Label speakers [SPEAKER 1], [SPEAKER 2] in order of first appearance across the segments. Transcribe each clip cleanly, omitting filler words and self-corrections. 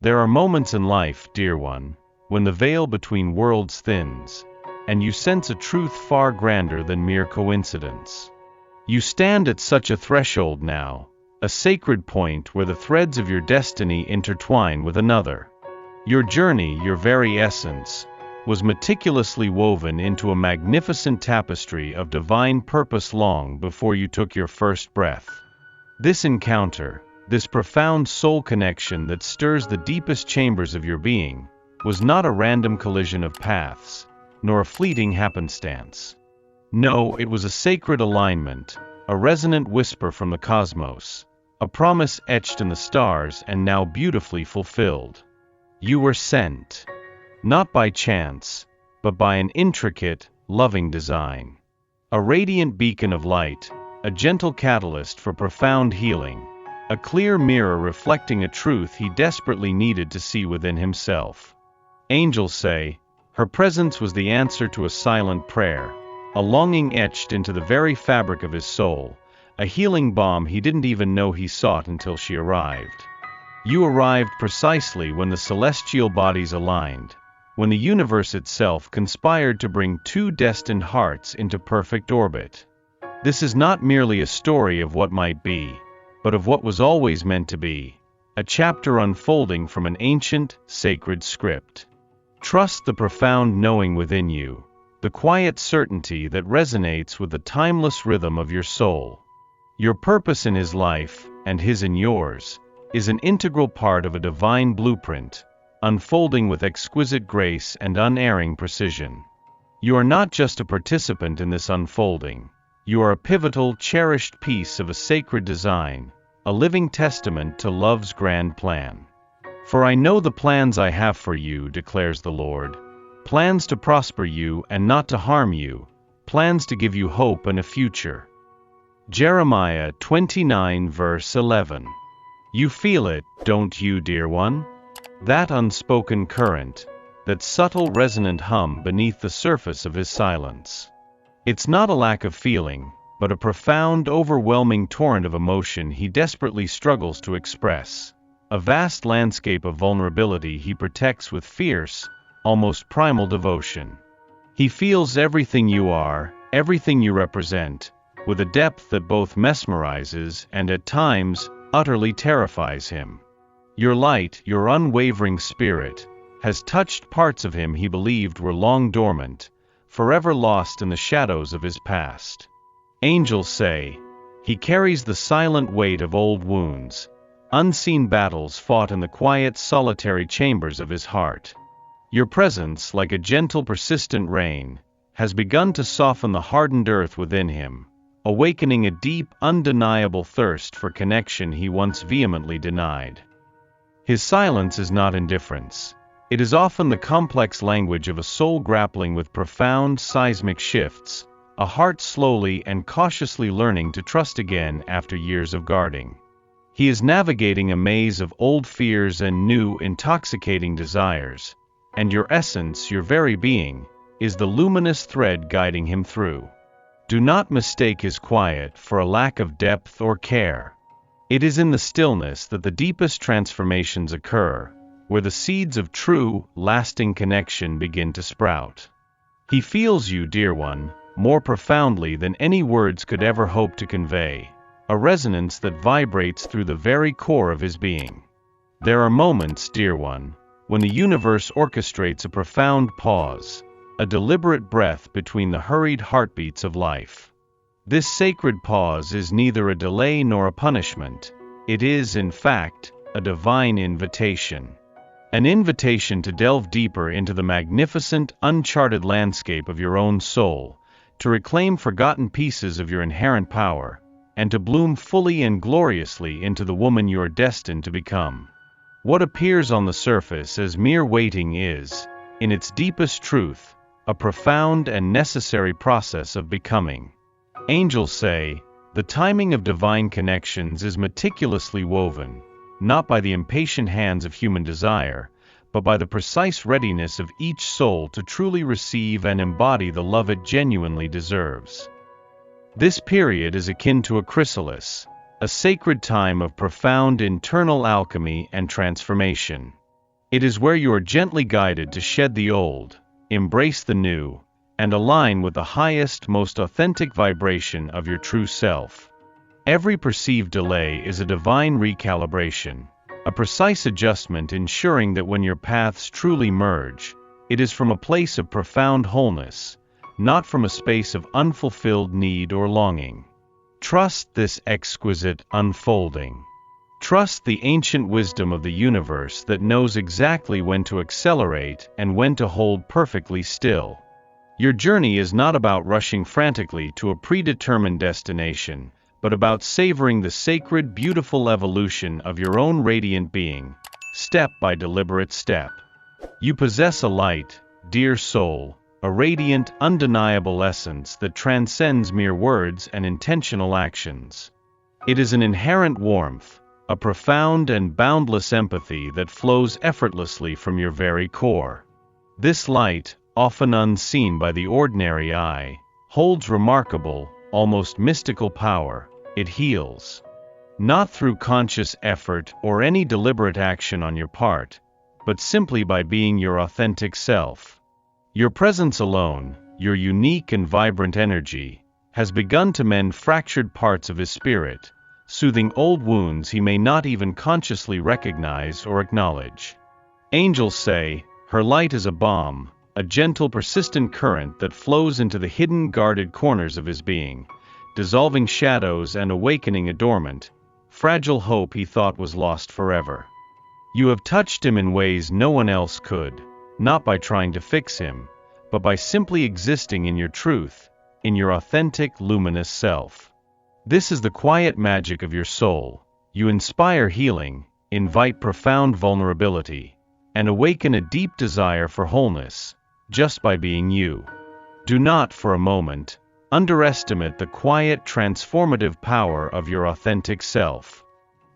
[SPEAKER 1] There are moments in life, dear one, when the veil between worlds thins, and you sense a truth far grander than mere coincidence. You stand at such a threshold now, a sacred point where the threads of your destiny intertwine with another. Your journey, your very essence, was meticulously woven into a magnificent tapestry of divine purpose long before you took your first breath. This encounter, this profound soul connection that stirs the deepest chambers of your being, was not a random collision of paths, nor a fleeting happenstance. No, it was a sacred alignment, a resonant whisper from the cosmos, a promise etched in the stars and now beautifully fulfilled. You were sent, not by chance, but by an intricate, loving design. A radiant beacon of light, a gentle catalyst for profound healing, a clear mirror reflecting a truth he desperately needed to see within himself. Angels say, her presence was the answer to a silent prayer, a longing etched into the very fabric of his soul, a healing balm he didn't even know he sought until she arrived. You arrived precisely when the celestial bodies aligned, when the universe itself conspired to bring two destined hearts into perfect orbit. This is not merely a story of what might be, but of what was always meant to be, a chapter unfolding from an ancient, sacred script. Trust the profound knowing within you, the quiet certainty that resonates with the timeless rhythm of your soul. Your purpose in his life, and his in yours, is an integral part of a divine blueprint, unfolding with exquisite grace and unerring precision. You are not just a participant in this unfolding. You are a pivotal, cherished piece of a sacred design, a living testament to love's grand plan. For I know the plans I have for you, declares the Lord, plans to prosper you and not to harm you, plans to give you hope and a future. Jeremiah 29 verse 11. You feel it, don't you, dear one? That unspoken current, that subtle resonant hum beneath the surface of his silence. It's not a lack of feeling, but a profound, overwhelming torrent of emotion he desperately struggles to express. A vast landscape of vulnerability he protects with fierce, almost primal devotion. He feels everything you are, everything you represent, with a depth that both mesmerizes and at times, utterly terrifies him. Your light, your unwavering spirit, has touched parts of him he believed were long dormant, forever lost in the shadows of his past. Angels say, he carries the silent weight of old wounds, unseen battles fought in the quiet, solitary chambers of his heart. Your presence, like a gentle, persistent rain, has begun to soften the hardened earth within him, awakening a deep, undeniable thirst for connection he once vehemently denied. His silence is not indifference. It is often the complex language of a soul grappling with profound, seismic shifts, a heart slowly and cautiously learning to trust again after years of guarding. He is navigating a maze of old fears and new, intoxicating desires, and your essence, your very being, is the luminous thread guiding him through. Do not mistake his quiet for a lack of depth or care. It is in the stillness that the deepest transformations occur, where the seeds of true, lasting connection begin to sprout. He feels you, dear one, more profoundly than any words could ever hope to convey, a resonance that vibrates through the very core of his being. There are moments, dear one, when the universe orchestrates a profound pause, a deliberate breath between the hurried heartbeats of life. This sacred pause is neither a delay nor a punishment. It is, in fact, a divine invitation. An invitation to delve deeper into the magnificent, uncharted landscape of your own soul, to reclaim forgotten pieces of your inherent power, and to bloom fully and gloriously into the woman you are destined to become. What appears on the surface as mere waiting is, in its deepest truth, a profound and necessary process of becoming. Angels say, the timing of divine connections is meticulously woven, not by the impatient hands of human desire, but by the precise readiness of each soul to truly receive and embody the love it genuinely deserves. This period is akin to a chrysalis, a sacred time of profound internal alchemy and transformation. It is where you are gently guided to shed the old, embrace the new, and align with the highest, most authentic vibration of your true self. Every perceived delay is a divine recalibration, a precise adjustment ensuring that when your paths truly merge, it is from a place of profound wholeness, not from a space of unfulfilled need or longing. Trust this exquisite unfolding. Trust the ancient wisdom of the universe that knows exactly when to accelerate and when to hold perfectly still. Your journey is not about rushing frantically to a predetermined destination, but about savoring the sacred, beautiful evolution of your own radiant being, step by deliberate step. You possess a light, dear soul, a radiant, undeniable essence that transcends mere words and intentional actions. It is an inherent warmth, a profound and boundless empathy that flows effortlessly from your very core. This light, often unseen by the ordinary eye, holds remarkable, almost mystical power. It heals. Not through conscious effort or any deliberate action on your part, but simply by being your authentic self. Your presence alone, your unique and vibrant energy, has begun to mend fractured parts of his spirit, soothing old wounds he may not even consciously recognize or acknowledge. Angels say, her light is a balm, a gentle, persistent current that flows into the hidden, guarded corners of his being, dissolving shadows and awakening a dormant, fragile hope he thought was lost forever. You have touched him in ways no one else could, not by trying to fix him, but by simply existing in your truth, in your authentic, luminous self. This is the quiet magic of your soul. You inspire healing, invite profound vulnerability, and awaken a deep desire for wholeness, just by being you. Do not, for a moment, underestimate the quiet, transformative power of your authentic self.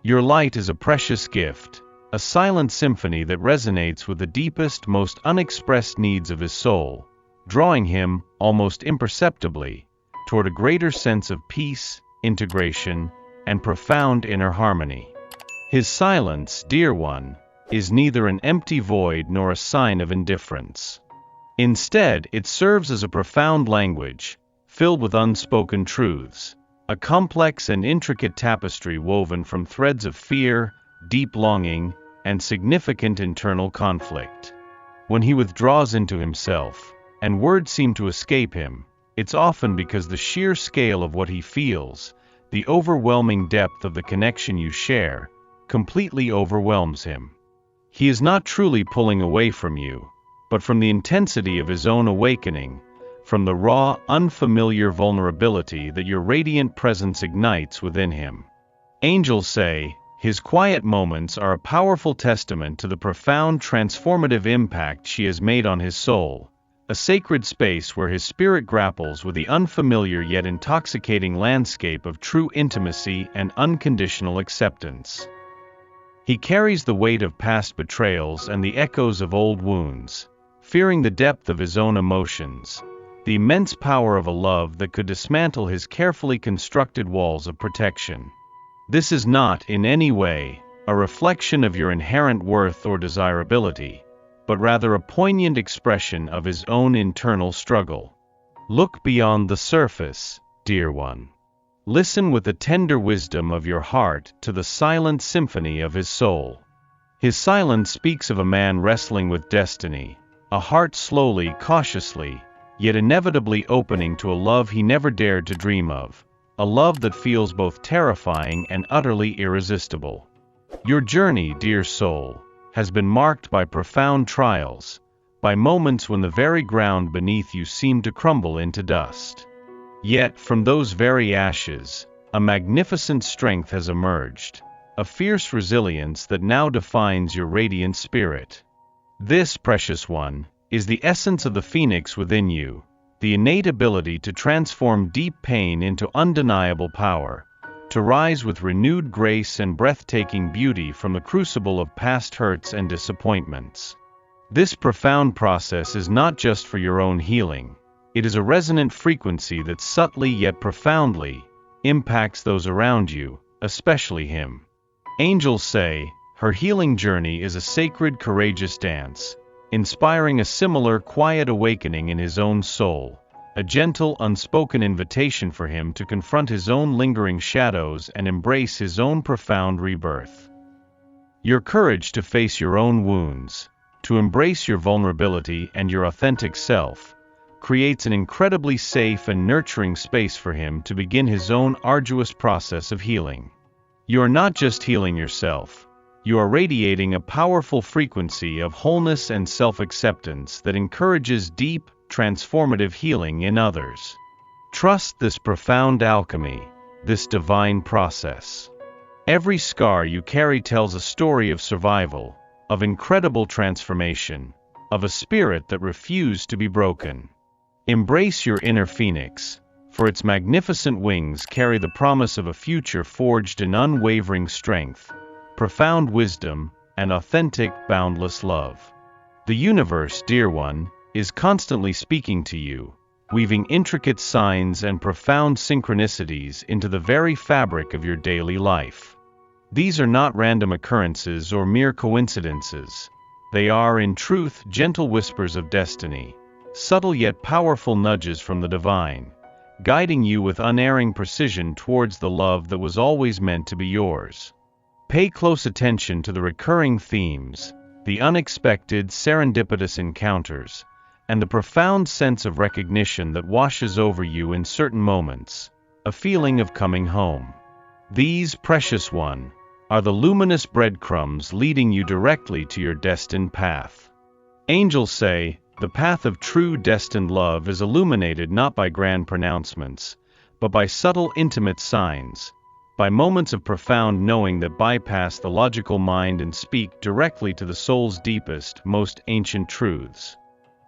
[SPEAKER 1] Your light is a precious gift, a silent symphony that resonates with the deepest, most unexpressed needs of his soul, drawing him, almost imperceptibly, toward a greater sense of peace, integration, and profound inner harmony. His silence, dear one, is neither an empty void nor a sign of indifference. Instead, it serves as a profound language, filled with unspoken truths, a complex and intricate tapestry woven from threads of fear, deep longing, and significant internal conflict. When he withdraws into himself, and words seem to escape him, it's often because the sheer scale of what he feels, the overwhelming depth of the connection you share, completely overwhelms him. He is not truly pulling away from you, but from the intensity of his own awakening, from the raw, unfamiliar vulnerability that your radiant presence ignites within him. Angels say, his quiet moments are a powerful testament to the profound transformative impact she has made on his soul, a sacred space where his spirit grapples with the unfamiliar yet intoxicating landscape of true intimacy and unconditional acceptance. He carries the weight of past betrayals and the echoes of old wounds, fearing the depth of his own emotions, the immense power of a love that could dismantle his carefully constructed walls of protection. This is not, in any way, a reflection of your inherent worth or desirability, but rather a poignant expression of his own internal struggle. Look beyond the surface, dear one. Listen with the tender wisdom of your heart to the silent symphony of his soul. His silence speaks of a man wrestling with destiny, a heart slowly, cautiously, yet inevitably opening to a love he never dared to dream of, a love that feels both terrifying and utterly irresistible. Your journey, dear soul, has been marked by profound trials, by moments when the very ground beneath you seemed to crumble into dust. Yet, from those very ashes, a magnificent strength has emerged, a fierce resilience that now defines your radiant spirit. This, precious one, is the essence of the phoenix within you, the innate ability to transform deep pain into undeniable power, to rise with renewed grace and breathtaking beauty from the crucible of past hurts and disappointments. This profound process is not just for your own healing, it is a resonant frequency that subtly yet profoundly impacts those around you, especially him. Angels say, Her healing journey is a sacred, courageous dance, inspiring a similar quiet awakening in his own soul, a gentle, unspoken invitation for him to confront his own lingering shadows and embrace his own profound rebirth. Your courage to face your own wounds, to embrace your vulnerability and your authentic self, creates an incredibly safe and nurturing space for him to begin his own arduous process of healing. You are not just healing yourself, you are radiating a powerful frequency of wholeness and self-acceptance that encourages deep, transformative healing in others. Trust this profound alchemy, this divine process. Every scar you carry tells a story of survival, of incredible transformation, of a spirit that refused to be broken. Embrace your inner phoenix, for its magnificent wings carry the promise of a future forged in unwavering strength, profound wisdom, and authentic, boundless love. The universe, dear one, is constantly speaking to you, weaving intricate signs and profound synchronicities into the very fabric of your daily life. These are not random occurrences or mere coincidences. They are, in truth, gentle whispers of destiny, subtle yet powerful nudges from the divine, guiding you with unerring precision towards the love that was always meant to be yours. Pay close attention to the recurring themes, the unexpected, serendipitous encounters, and the profound sense of recognition that washes over you in certain moments, a feeling of coming home. These, precious one, are the luminous breadcrumbs leading you directly to your destined path. Angels say, the path of true destined love is illuminated not by grand pronouncements, but by subtle, intimate signs, by moments of profound knowing that bypass the logical mind and speak directly to the soul's deepest, most ancient truths.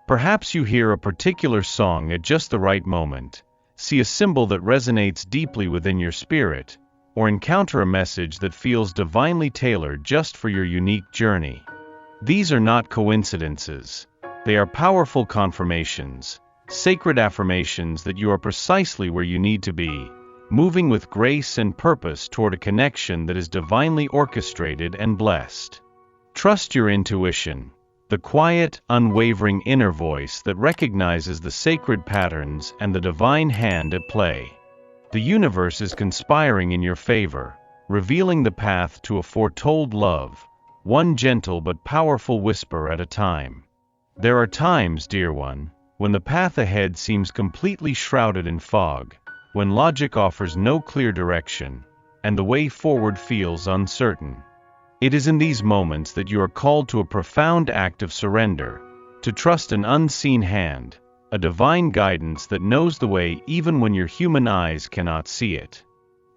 [SPEAKER 1] Perhaps you hear a particular song at just the right moment, see a symbol that resonates deeply within your spirit, or encounter a message that feels divinely tailored just for your unique journey. These are not coincidences. They are powerful confirmations, sacred affirmations that you are precisely where you need to be, moving with grace and purpose toward a connection that is divinely orchestrated and blessed. Trust your intuition, the quiet, unwavering inner voice that recognizes the sacred patterns and the divine hand at play. The universe is conspiring in your favor, revealing the path to a foretold love, one gentle but powerful whisper at a time. There are times, dear one, when the path ahead seems completely shrouded in fog, when logic offers no clear direction, and the way forward feels uncertain. It is in these moments that you are called to a profound act of surrender, to trust an unseen hand, a divine guidance that knows the way even when your human eyes cannot see it.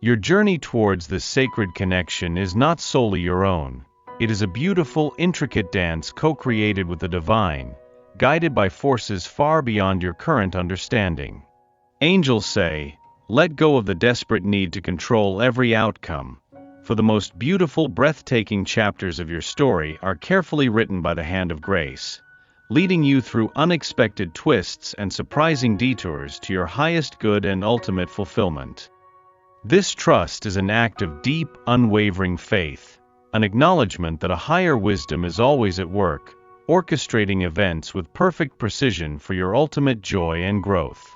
[SPEAKER 1] Your journey towards this sacred connection is not solely your own. It is a beautiful, intricate dance co-created with the divine, guided by forces far beyond your current understanding. Angels say, let go of the desperate need to control every outcome, for the most beautiful, breathtaking chapters of your story are carefully written by the hand of grace, leading you through unexpected twists and surprising detours to your highest good and ultimate fulfillment. This trust is an act of deep, unwavering faith, an acknowledgement that a higher wisdom is always at work, orchestrating events with perfect precision for your ultimate joy and growth.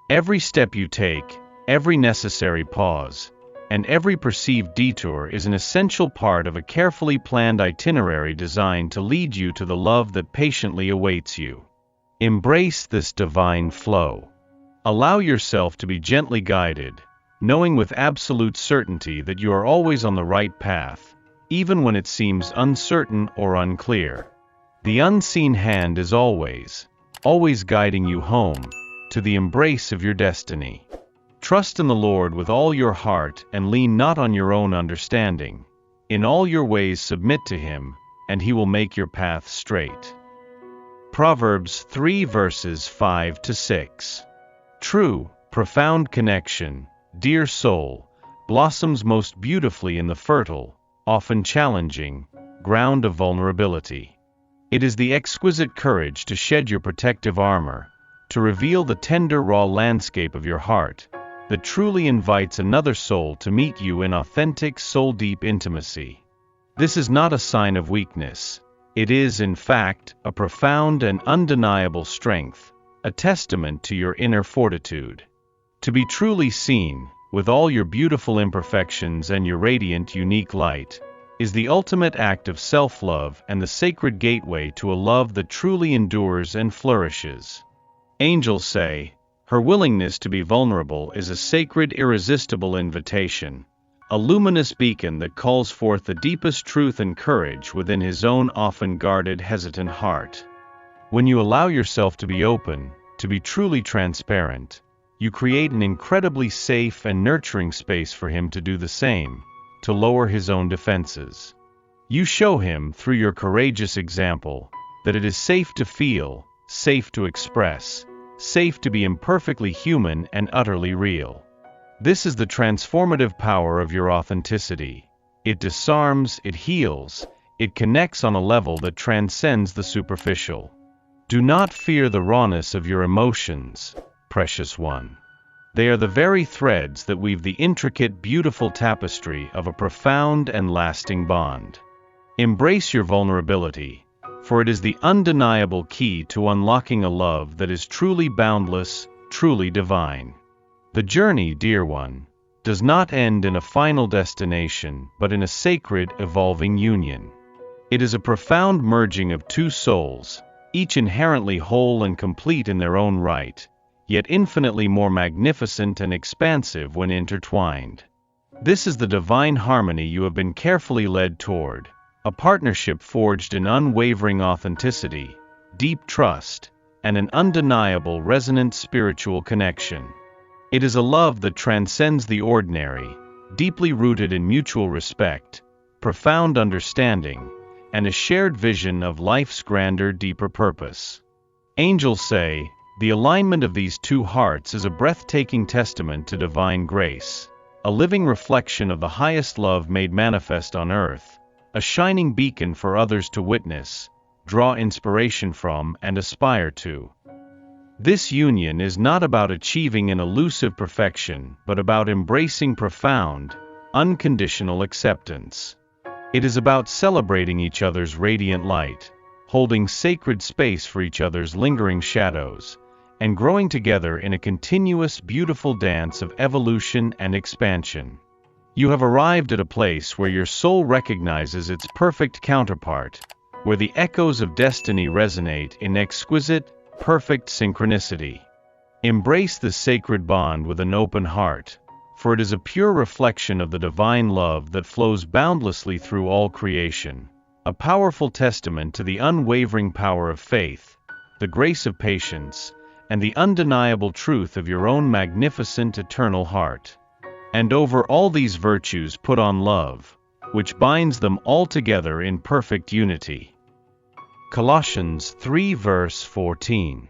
[SPEAKER 1] Every step you take, every necessary pause, and every perceived detour is an essential part of a carefully planned itinerary designed to lead you to the love that patiently awaits you. Embrace this divine flow. Allow yourself to be gently guided, knowing with absolute certainty that you are always on the right path, even when it seems uncertain or unclear. The unseen hand is always guiding you home, to the embrace of your destiny. Trust in the Lord with all your heart and lean not on your own understanding. In all your ways submit to Him, and He will make your path straight. Proverbs 3 verses 5 to 6. True, profound connection, dear soul, blossoms most beautifully in the fertile, often challenging, ground of vulnerability. It is the exquisite courage to shed your protective armor, to reveal the tender raw landscape of your heart, that truly invites another soul to meet you in authentic soul-deep intimacy. This is not a sign of weakness. It is, in fact, a profound and undeniable strength, a testament to your inner fortitude. To be truly seen, with all your beautiful imperfections and your radiant, unique light, is the ultimate act of self-love and the sacred gateway to a love that truly endures and flourishes. Angels say, her willingness to be vulnerable is a sacred, irresistible invitation, a luminous beacon that calls forth the deepest truth and courage within his own often guarded, hesitant heart. When you allow yourself to be open, to be truly transparent, you create an incredibly safe and nurturing space for him to do the same, to lower his own defenses. You show him, through your courageous example, that it is safe to feel, safe to express, safe to be imperfectly human and utterly real. This is the transformative power of your authenticity. It disarms, it heals, it connects on a level that transcends the superficial. Do not fear the rawness of your emotions, precious one. They are the very threads that weave the intricate, beautiful tapestry of a profound and lasting bond. Embrace your vulnerability, for it is the undeniable key to unlocking a love that is truly boundless, truly divine. The journey, dear one, does not end in a final destination, but in a sacred, evolving union. It is a profound merging of two souls, each inherently whole and complete in their own right, yet infinitely more magnificent and expansive when intertwined. This is the divine harmony you have been carefully led toward, a partnership forged in unwavering authenticity, deep trust, and an undeniable, resonant spiritual connection. It is a love that transcends the ordinary, deeply rooted in mutual respect, profound understanding, and a shared vision of life's grander, deeper purpose. Angels say, the alignment of these two hearts is a breathtaking testament to divine grace, a living reflection of the highest love made manifest on earth, a shining beacon for others to witness, draw inspiration from, and aspire to. This union is not about achieving an elusive perfection, but about embracing profound, unconditional acceptance. It is about celebrating each other's radiant light, holding sacred space for each other's lingering shadows, and growing together in a continuous, beautiful dance of evolution and expansion. You have arrived at a place where your soul recognizes its perfect counterpart, where the echoes of destiny resonate in exquisite, perfect synchronicity. Embrace this sacred bond with an open heart, for it is a pure reflection of the divine love that flows boundlessly through all creation, a powerful testament to the unwavering power of faith, the grace of patience, and the undeniable truth of your own magnificent eternal heart. And over all these virtues put on love, which binds them all together in perfect unity. Colossians 3 verse 14.